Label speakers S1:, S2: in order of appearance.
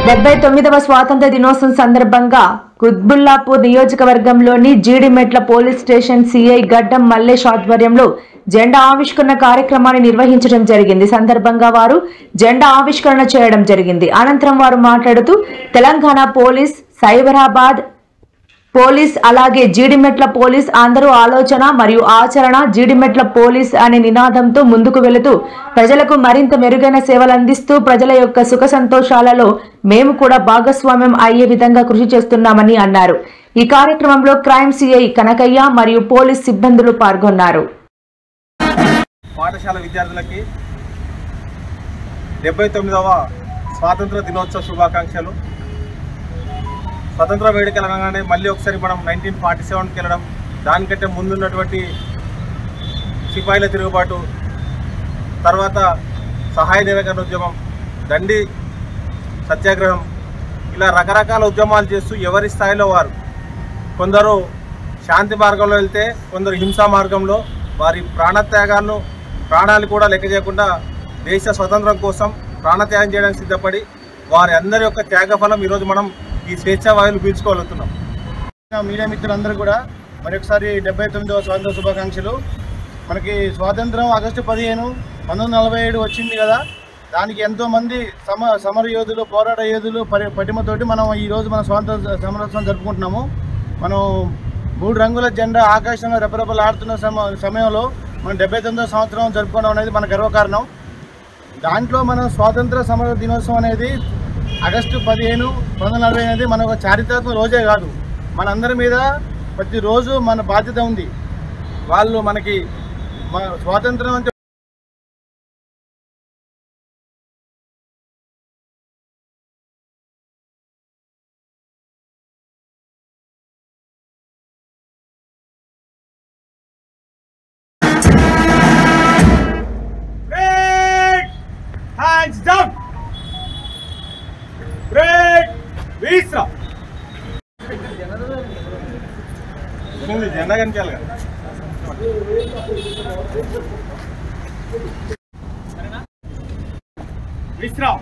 S1: 79వ స్వాతంత్ర దినోత్సవం సందర్భంగా కుత్బుల్లాపూర్ నియోజకవర్గంలోని జీడిమెట్ల పోలీస్ స్టేషన్ సిఐ గడ్డం మల్లేష్ ఆధ్వర్యంలో జెండా ఆవిష్కరణ కార్యక్రమాన్ని నిర్వహించడం జరిగింది. సందర్భంగా వారు జెండా ఆవిష్కరణ చేయడం జరిగింది. అనంతరం వారు మాట్లాడుతూ తెలంగాణ పోలీస్, సైబరాబాద్ పోలీస్, అలాగే జీడిమెట్ల పోలీస్ అందరూ ఆలోచన మరియు ఆచరణ జీడిమెట్ల పోలీస్ అనే నినాదంతో ముందుకు వెళుతూ ప్రజలకు మరింత మెరుగైన సేవలు అందిస్తూ ప్రజల యొక్క సుఖ సంతోషాలలో మేము కూడా భాగస్వామ్యం అయ్యే విధంగా కృషి చేస్తున్నామని అన్నారు. ఈ కార్యక్రమంలో క్రైమ్ సిఐ కనకయ్య మరియు పోలీస్ సిబ్బందులు పాల్గొన్నారు.
S2: పాఠశాల విద్యార్థులకి 79వ స్వాతంత్ర దినోత్సవ శుభాకాంక్షలు. స్వతంత్ర వేడుకలు అనగానే మళ్ళీ ఒకసారి మనం 1947కి వెళ్ళడం, దానికంటే ముందున్నటువంటి సిపాయిల తిరుగుబాటు, తర్వాత సహాయ నిరాకరణ ఉద్యమం, దండి సత్యాగ్రహం, ఇలా రకరకాల ఉద్యమాలు చేస్తూ ఎవరి స్థాయిలో వారు, కొందరు శాంతి మార్గంలో వెళ్తే కొందరు హింసా మార్గంలో వారి ప్రాణాలు కూడా లెక్క చేయకుండా దేశ స్వతంత్రం కోసం ప్రాణత్యాగం చేయడానికి సిద్ధపడి వారి అందరి యొక్క త్యాగఫలం ఈరోజు మనం ఈ స్వేచ్ఛా వాయువులు పీల్చుకోగలుగుతున్నాం.
S3: మీడియా మిత్రులందరూ కూడా మరొకసారి 79వ స్వాతంత్ర శుభాకాంక్షలు. మనకి స్వాతంత్రం ఆగస్టు 15, 1947 వచ్చింది కదా. దానికి ఎంతోమంది సమర యోధులు, పోరాట యోధులు పటిమతోటి మనం ఈరోజు మన స్వాతంత్ర సమరోత్సవం జరుపుకుంటున్నాము. మనం 3 రంగుల జెండా ఆకాశంలో రెపరెపలు ఆడుతున్న సమయంలో మనం 79వ సంవత్సరం జరుపుకోవడం అనేది మన గర్వకారణం. దాంట్లో మనం స్వాతంత్ర సమర దినోత్సవం అనేది ఆగస్టు 15, 1940 అనేది మన ఒక చారిత్రాత్మక రోజే కాదు, మనందరి మీద ప్రతిరోజు మన బాధ్యత ఉంది. వాళ్ళు మనకి స్వాతంత్రం అంటే
S2: జెండా కనిపించాలి కదా.
S3: విశ్రామ్